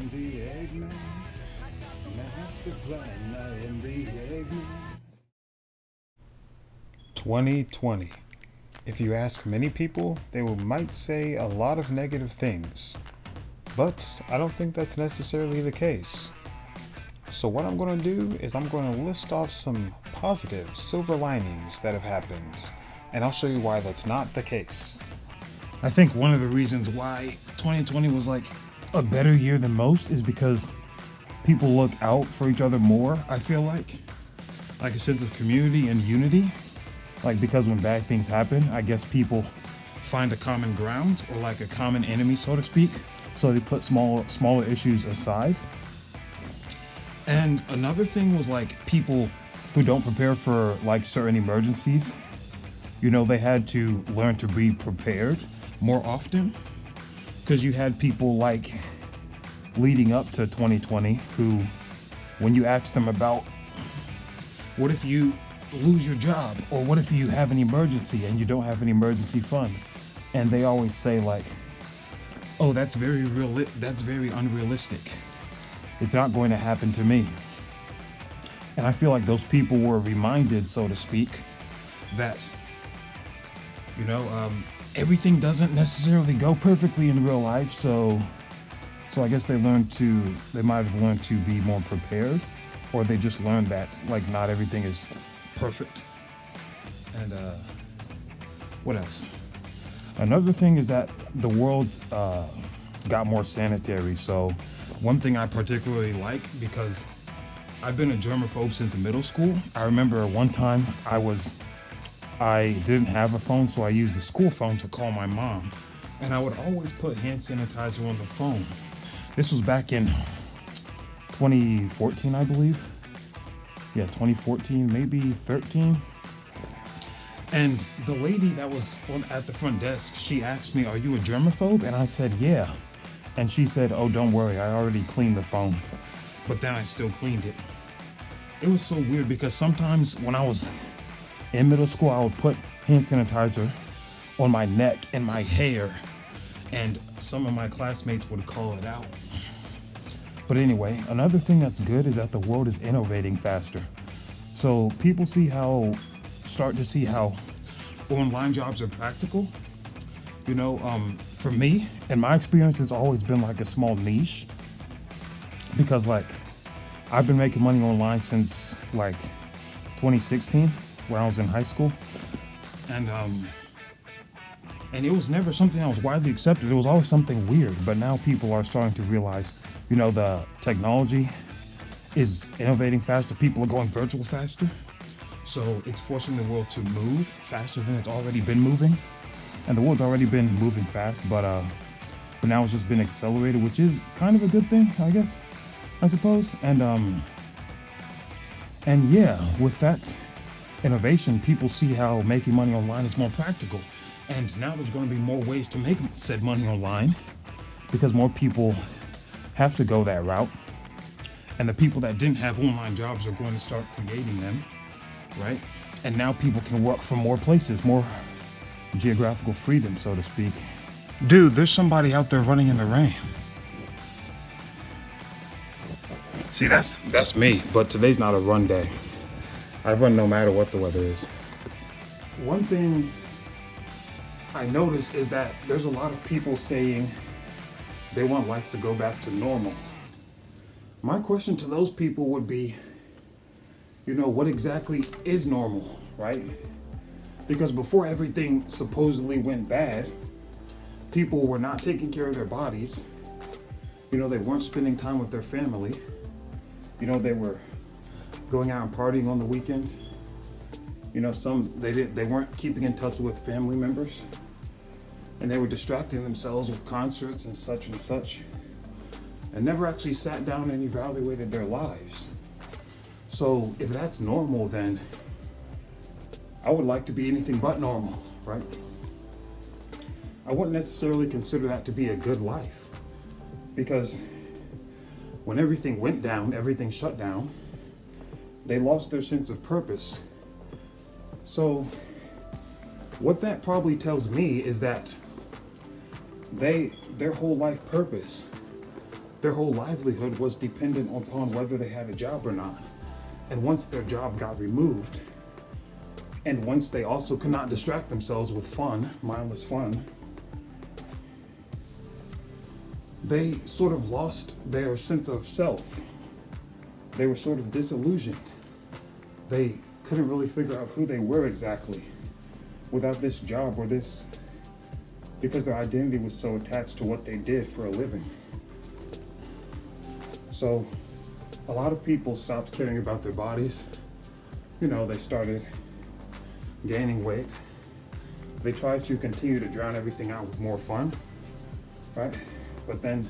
am the Eggman. Master plan, I am the Eggman. 2020. If you ask many people, might say a lot of negative things. But I don't think that's necessarily the case. So what I'm going to do is I'm going to list off some positive silver linings that have happened. And I'll show you why that's not the case. I think one of the reasons why 2020 was like a better year than most is because people look out for each other more, I feel like a sense of community and unity. Like, because when bad things happen, I guess people find a common ground or like a common enemy, so to speak. So they put smaller issues aside. And another thing was like people who don't prepare for like certain emergencies, they had to learn to be prepared more often, because you had people like leading up to 2020 who, when you ask them about what if you lose your job, or what if you have an emergency and you don't have an emergency fund, and they always say like, oh, that's very unrealistic, it's not going to happen to me. And I feel like those people were reminded, so to speak, that everything doesn't necessarily go perfectly in real life. So I guess they might have learned to be more prepared, or they just learned that like not everything is perfect. And what else? Another thing is that the world got more sanitary. So one thing I particularly like, because I've been a germaphobe since middle school. I remember one time I didn't have a phone, so I used the school phone to call my mom. And I would always put hand sanitizer on the phone. This was back in 2014, I believe. Yeah, 2014, maybe 13. And the lady that was at the front desk, she asked me, "Are you a germaphobe?" And I said, "Yeah." And she said, "Oh, don't worry, I already cleaned the phone." But then I still cleaned it. It was so weird, because sometimes when I was in middle school, I would put hand sanitizer on my neck and my hair, and some of my classmates would call it out. But anyway, another thing that's good is that the world is innovating faster. So people start to see how online jobs are practical. For me, in my experience, it's always been like a small niche, because like I've been making money online since like 2016, when I was in high school. And it was never something that was widely accepted. It was always something weird. But now people are starting to realize, the technology is innovating faster. People are going virtual faster. So it's forcing the world to move faster than it's already been moving. And the world's already been moving fast, but now it's just been accelerated, which is kind of a good thing, I suppose. And yeah, with that innovation, people see how making money online is more practical. And now there's going to be more ways to make said money online, because more people have to go that route. And the people that didn't have online jobs are going to start creating them, right? And now people can work from more places, more geographical freedom, so to speak. Dude, there's somebody out there running in the rain. See, that's me, but today's not a run day. I run no matter what the weather is. One thing I noticed is that there's a lot of people saying they want life to go back to normal. My question to those people would be, what exactly is normal, right? Because before everything supposedly went bad, people were not taking care of their bodies. They weren't spending time with their family. They were going out and partying on the weekends. They weren't keeping in touch with family members, and they were distracting themselves with concerts and such, and never actually sat down and evaluated their lives. So if that's normal, then I would like to be anything but normal, right? I wouldn't necessarily consider that to be a good life, because when everything went down, everything shut down, they lost their sense of purpose. So what that probably tells me is that their whole life purpose, their whole livelihood was dependent upon whether they had a job or not. And once their job got removed, and once they also could not distract themselves with fun, mindless fun, they sort of lost their sense of self. They were sort of disillusioned. They couldn't really figure out who they were exactly without this job or this, because their identity was so attached to what they did for a living. So a lot of people stopped caring about their bodies. You know, they started gaining weight. They tried to continue to drown everything out with more fun, right? But then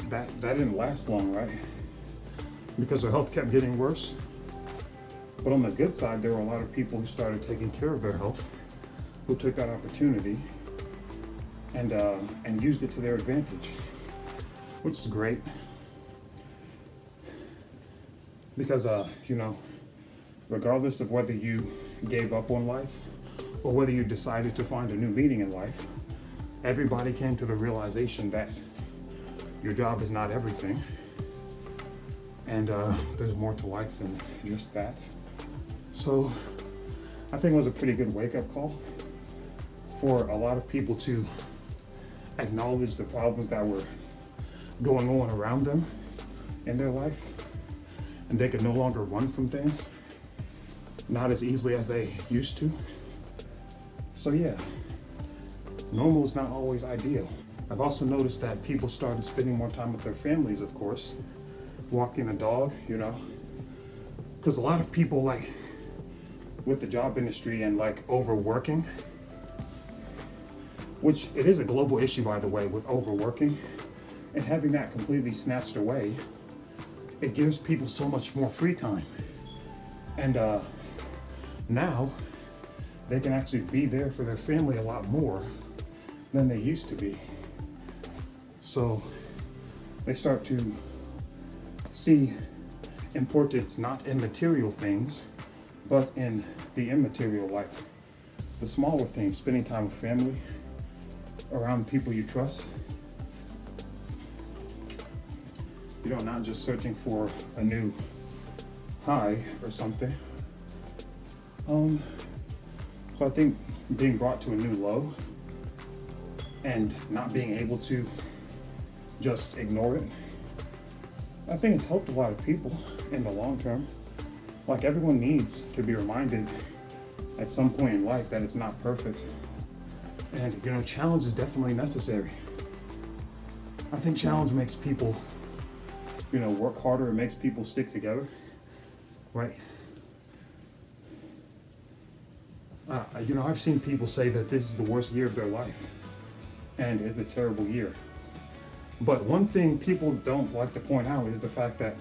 that didn't last long, right? Because their health kept getting worse. But on the good side, there were a lot of people who started taking care of their health, who took that opportunity and used it to their advantage, which is great. Because, you know, regardless of whether you gave up on life or whether you decided to find a new meaning in life, everybody came to the realization that your job is not everything. And there's more to life than just that. So I think it was a pretty good wake-up call for a lot of people to acknowledge the problems that were going on around them in their life. And they could no longer run from things, not as easily as they used to. So yeah, normal is not always ideal. I've also noticed that people started spending more time with their families, of course, walking a dog, you know, because a lot of people, like, with the job industry and like overworking, which it is a global issue, by the way, with overworking and having that completely snatched away, it gives people so much more free time. And now they can actually be there for their family a lot more than they used to be. So they start to see importance not in material things, but in the immaterial, like the smaller things, spending time with family, around people you trust. You know, not just searching for a new high or something. So I think being brought to a new low and not being able to just ignore it, I think it's helped a lot of people in the long term. Like, everyone needs to be reminded at some point in life that it's not perfect. And, you know, challenge is definitely necessary. I think challenge makes people, you know, work harder. It makes people stick together, right? You know, I've seen people say that this is the worst year of their life, and it's a terrible year. But one thing people don't like to point out is the fact that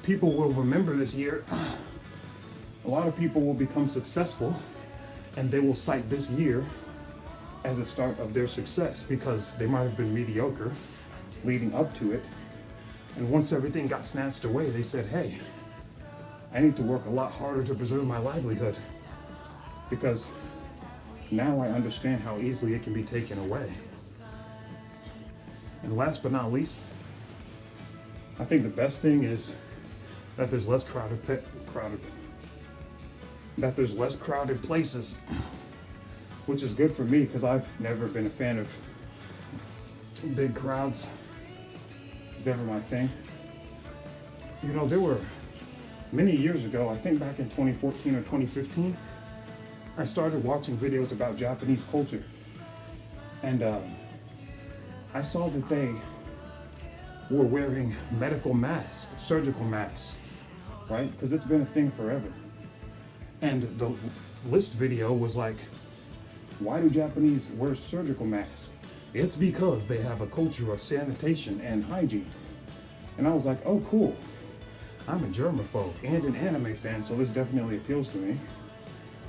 people will remember this year. A lot of people will become successful, and they will cite this year as a start of their success because they might have been mediocre leading up to it. And once everything got snatched away, they said, hey, I need to work a lot harder to preserve my livelihood because now I understand how easily it can be taken away. And last but not least, I think the best thing is that there's less crowded places, which is good for me because I've never been a fan of big crowds. It's never my thing. You know, there were many years ago, I think back in 2014 or 2015, I started watching videos about Japanese culture. And I saw that they were wearing medical masks, surgical masks, right? Because it's been a thing forever. And the list video was like, why do Japanese wear surgical masks? It's because they have a culture of sanitation and hygiene. And I was like, oh, cool. I'm a germaphobe and an anime fan, so this definitely appeals to me.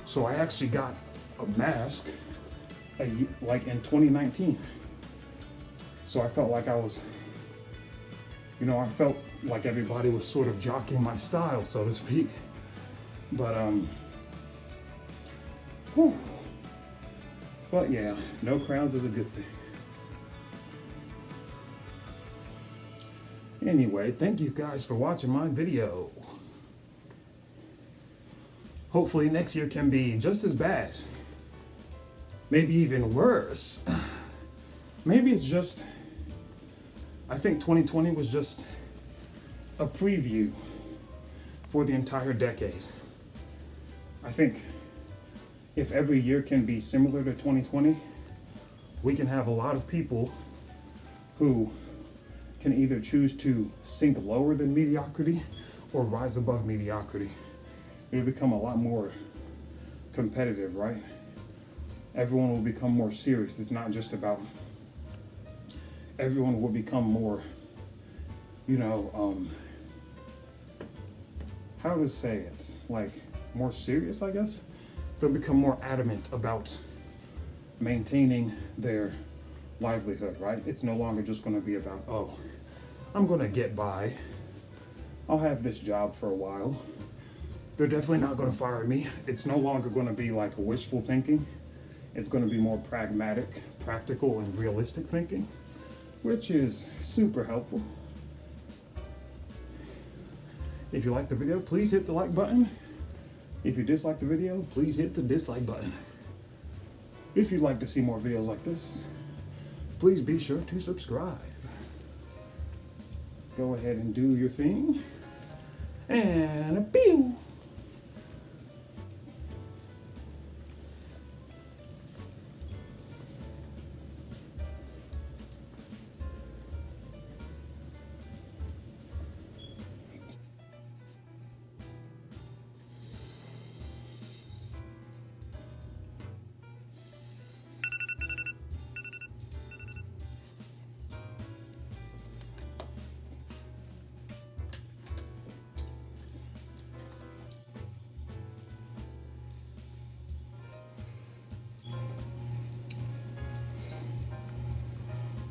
So I actually got a mask like in 2019. So I felt like I was, you know, I felt like everybody was sort of jockeying my style, so to speak. But but yeah, no crowds is a good thing. Anyway, thank you guys for watching my video. Hopefully next year can be just as bad. Maybe even worse. Maybe it's just, I think 2020 was just a preview for the entire decade. I think if every year can be similar to 2020, we can have a lot of people who can either choose to sink lower than mediocrity or rise above mediocrity. It will become a lot more competitive, right? Everyone will become more serious. It's not just about, everyone will become more, how to say it? Like, more serious, I guess? They'll become more adamant about maintaining their livelihood, right? It's no longer just going to be about, oh, I'm going to get by. I'll have this job for a while. They're definitely not going to fire me. It's no longer going to be like wishful thinking. It's going to be more pragmatic, practical, and realistic thinking, which is super helpful. If you like the video, please hit the like button. If you dislike the video, please hit the dislike button. If you'd like to see more videos like this, please be sure to subscribe. Go ahead and do your thing. And a pew!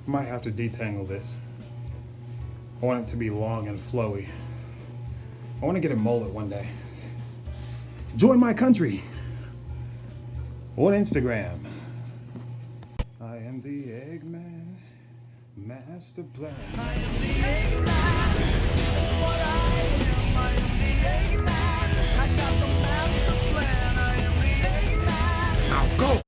Might have to detangle this. I want it to be long and flowy. I want to get a mullet one day. Join my country on Instagram. I am the Eggman, master plan. I am the Eggman. That's what I am. I am the Eggman. I got the master plan. I am the Eggman. Now go.